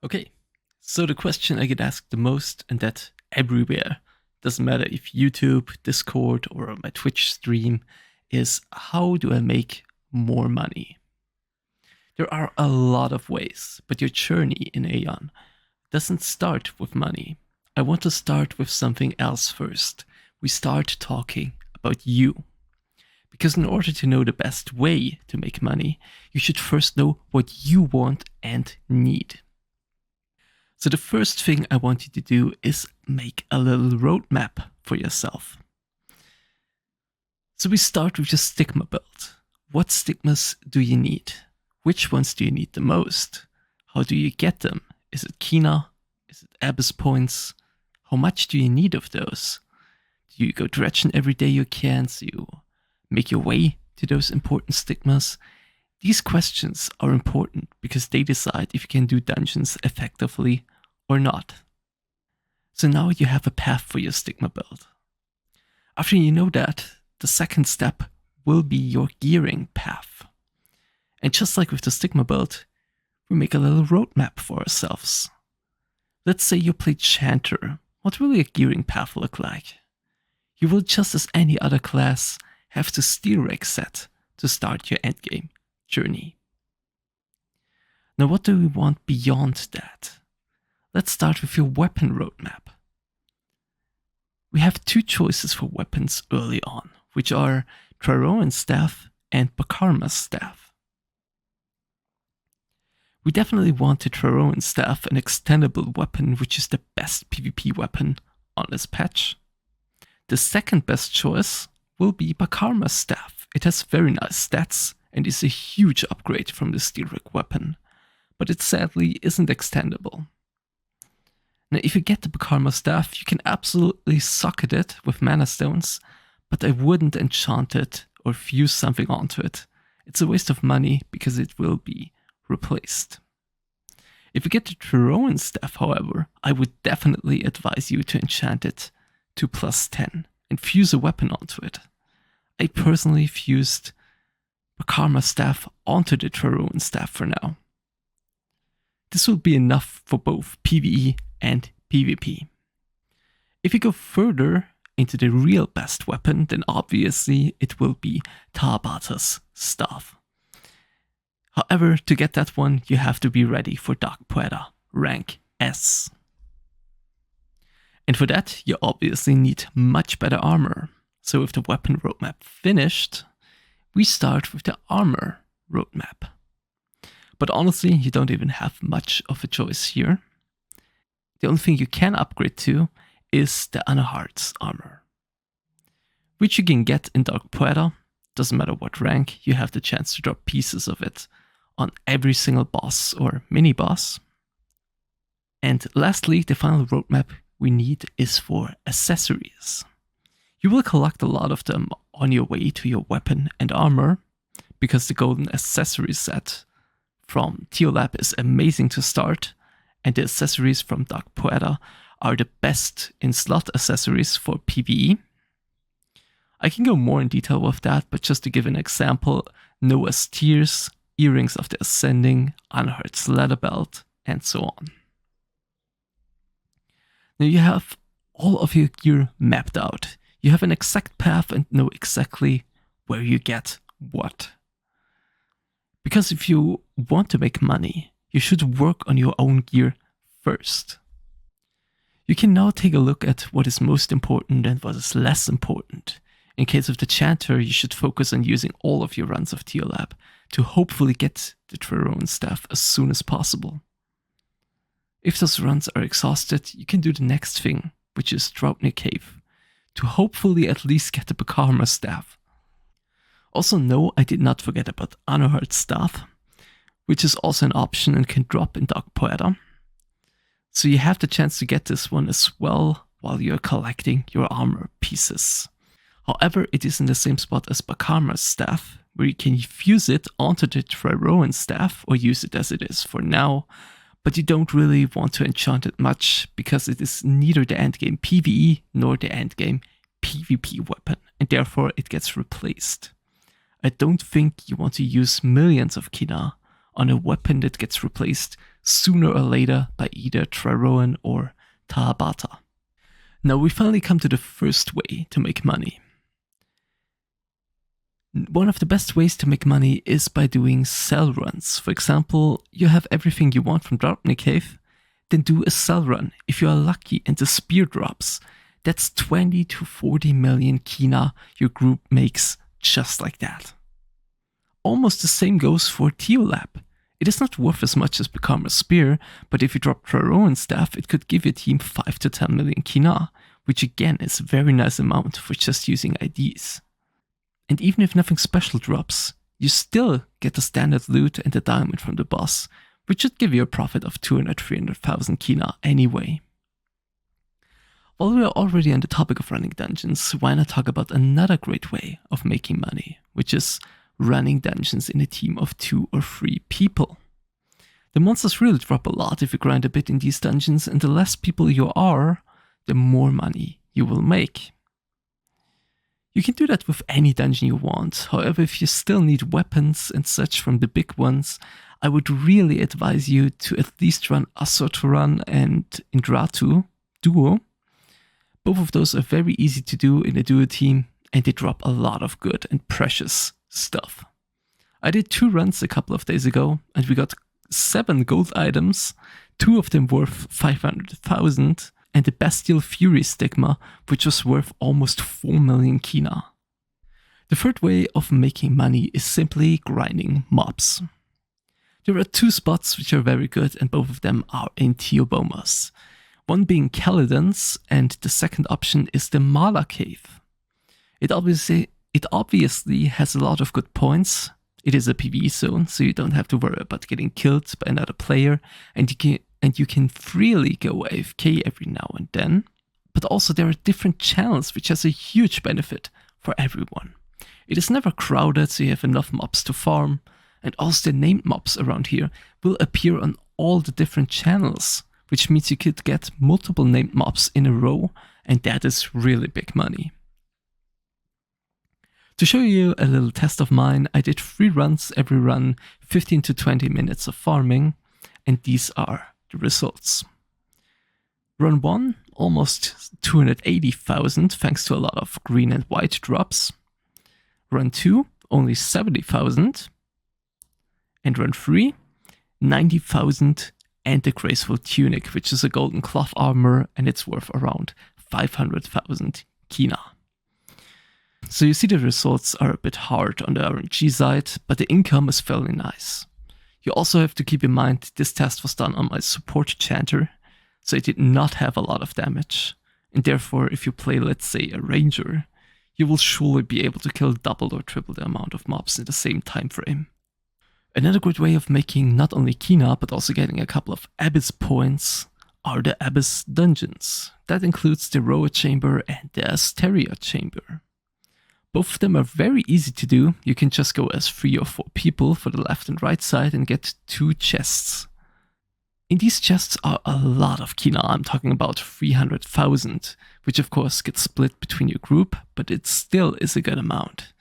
Okay, so the question I get asked the most, and that everywhere, doesn't matter if YouTube, Discord, or my Twitch stream, is how do I make more money? There are a lot of ways, but your journey in AION doesn't start with money. I want to start with something else first. We start talking about you. Because in order to know the best way to make money, you should first know what you want and need. So the first thing I want you to do is make a little roadmap for yourself. So we start with your stigma build. What stigmas do you need? Which ones do you need the most? How do you get them? Is it Kinah? Is it Abyss points? How much do you need of those? Do you go dredging every day you can so you make your way to those important stigmas? These questions are important because they decide if you can do dungeons effectively or not. So now you have a path for your stigma build. After you know that, the second step will be your gearing path. And just like with the stigma build, we make a little roadmap for ourselves. Let's say you play Chanter. What will your gearing path look like? You will, just as any other class, have the steel reg set to start your endgame journey. Now what do we want beyond that? Let's start with your weapon roadmap. We have two choices for weapons early on, which are Traroan's staff and Bakarma's staff. We definitely want the Traroan staff, an extendable weapon, which is the best PvP weapon on this patch. The second best choice will be Bakarma's staff. It has very nice stats and is a huge upgrade from the steel rig weapon, but it sadly isn't extendable. Now if you get the Bakarma staff, you can absolutely suck at it with mana stones, but I wouldn't enchant it or fuse something onto it. It's a waste of money because it will be replaced. If you get the Traroan staff, however, I would definitely advise you to enchant it to +10 and fuse a weapon onto it. I personally fused Bakarma staff onto the Traroan staff for now. This will be enough for both PvE and PvP. If you go further into the real best weapon, then obviously it will be Tabata's staff. However, to get that one, you have to be ready for Dark Puerta, rank S. And for that, you obviously need much better armor. So with the weapon roadmap finished, we start with the armor roadmap. But honestly, you don't even have much of a choice here. The only thing you can upgrade to is the Anahart's armor, which you can get in Dark Puerta. Doesn't matter what rank, you have the chance to drop pieces of it on every single boss or mini-boss. And lastly, the final roadmap we need is for accessories. You will collect a lot of them on your way to your weapon and armor, because the golden accessory set from Teolab is amazing to start, and the accessories from Dark Puerta are the best in slot accessories for PvE. I can go more in detail with that, but just to give an example, Noah's Tears, Earrings of the Ascending, Anhart's Leather Belt, and so on. Now you have all of your gear mapped out. You have an exact path and know exactly where you get what. Because if you want to make money, you should work on your own gear first. You can now take a look at what is most important and what is less important. In case of the Chanter, you should focus on using all of your runs of Teolab to hopefully get the Traroan staff as soon as possible. If those runs are exhausted, you can do the next thing, which is Droutnir Cave, to hopefully at least get the Bakarma staff. Also no, I did not forget about Anahart's staff, which is also an option and can drop in Dark Puerta. So you have the chance to get this one as well while you're collecting your armor pieces. However, it is in the same spot as Bakarma's staff, where you can fuse it onto the Traroan staff or use it as it is for now, but you don't really want to enchant it much because it is neither the endgame PvE nor the endgame PvP weapon, and therefore it gets replaced. I don't think you want to use millions of Kinah on a weapon that gets replaced sooner or later by either Traroan or Tahabata. Now we finally come to the first way to make money. One of the best ways to make money is by doing sell runs. For example, you have everything you want from Draupnir Cave, then do a sell run. If you are lucky and the spear drops, that's 20 to 40 million Kinah your group makes just like that. Almost the same goes for Teolab. It is not worth as much as Bekarma's spear, but if you drop Traroan's staff, it could give your team 5 to 10 million Kinah, which again is a very nice amount for just using IDs. And even if nothing special drops, you still get the standard loot and the diamond from the boss, which should give you a profit of 200-300,000 Kinah anyway. While we are already on the topic of running dungeons, why not talk about another great way of making money, which is running dungeons in a team of 2 or 3 people. The monsters really drop a lot if you grind a bit in these dungeons, and the less people you are, the more money you will make. You can do that with any dungeon you want. However, if you still need weapons and such from the big ones, I would really advise you to at least run Asoturan and Ingratu duo. Both of those are very easy to do in a duo team, and they drop a lot of good and precious stuff. I did 2 runs a couple of days ago, and we got 7 gold items, 2 of them worth 500,000, and the Bestial Fury Stigma, which was worth almost 4 million Kinah. The third way of making money is simply grinding mobs. There are 2 spots which are very good, and both of them are in Teobomas. One being Caledon's, and the second option is the Mala Cave. It obviously has a lot of good points. It is a PvE zone, so you don't have to worry about getting killed by another player, and you can freely go AFK every now and then. But also there are different channels, which has a huge benefit for everyone. It is never crowded, so you have enough mobs to farm, and also the named mobs around here will appear on all the different channels, which means you could get multiple named mobs in a row, and that is really big money. To show you a little test of mine, I did 3 runs, every run 15 to 20 minutes of farming, and these are the results. Run 1, almost 280,000 thanks to a lot of green and white drops. Run 2, only 70,000. And run 3, 90,000 and the Graceful Tunic, which is a golden cloth armor, and it's worth around 500,000 Kinah. So you see the results are a bit hard on the RNG side, but the income is fairly nice. You also have to keep in mind this test was done on my support chanter, so it did not have a lot of damage, and therefore if you play, let's say, a ranger, you will surely be able to kill double or triple the amount of mobs in the same time frame. Another great way of making not only Kinah but also getting a couple of Abyss points are the Abyss dungeons. That includes the Roa Chamber and the Asteria Chamber. Both of them are very easy to do. You can just go as 3 or 4 people for the left and right side and get 2 chests. In these chests are a lot of Kinah. I'm talking about 300,000, which of course gets split between your group, but it still is a good amount.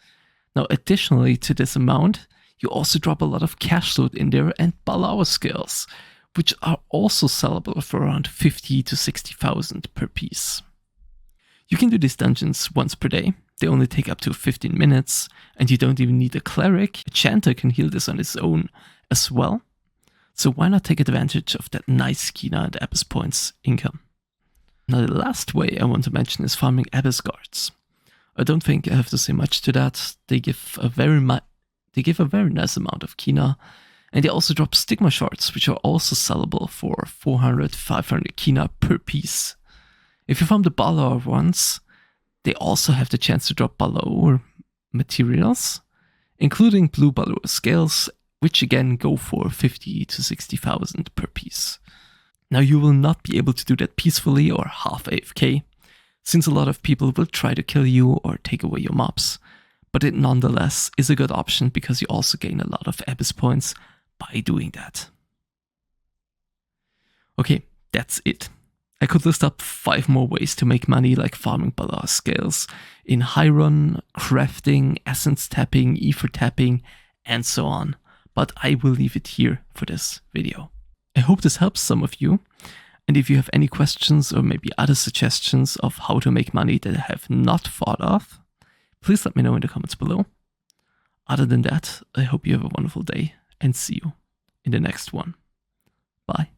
Now additionally to this amount, you also drop a lot of cash loot in there and Balao scales, which are also sellable for around 50 to 60,000 per piece. You can do these dungeons once per day. They only take up to 15 minutes, and you don't even need a cleric. A chanter can heal this on his own as well. So why not take advantage of that nice Kinah and Abyss points income? Now the last way I want to mention is farming Abyss guards. I don't think I have to say much to that. They give a very nice amount of Kinah, and they also drop stigma shards, which are also sellable for 400-500 Kinah per piece. If you farm the Balor ones, they also have the chance to drop Balor materials, including blue Balor scales, which again go for 50 to 60,000 per piece. Now you will not be able to do that peacefully or half AFK, since a lot of people will try to kill you or take away your mobs, but it nonetheless is a good option because you also gain a lot of Abyss points by doing that. Okay, that's it. I could list up 5 more ways to make money, like farming Balor scales in high run, crafting, essence tapping, ether tapping, and so on, but I will leave it here for this video. I hope hope this helps some of you. And if you have any questions or maybe other suggestions of how to make money that I have not thought of, please let me know in the comments below. Other than that, I hope you have a wonderful day and see you in the next one. Bye.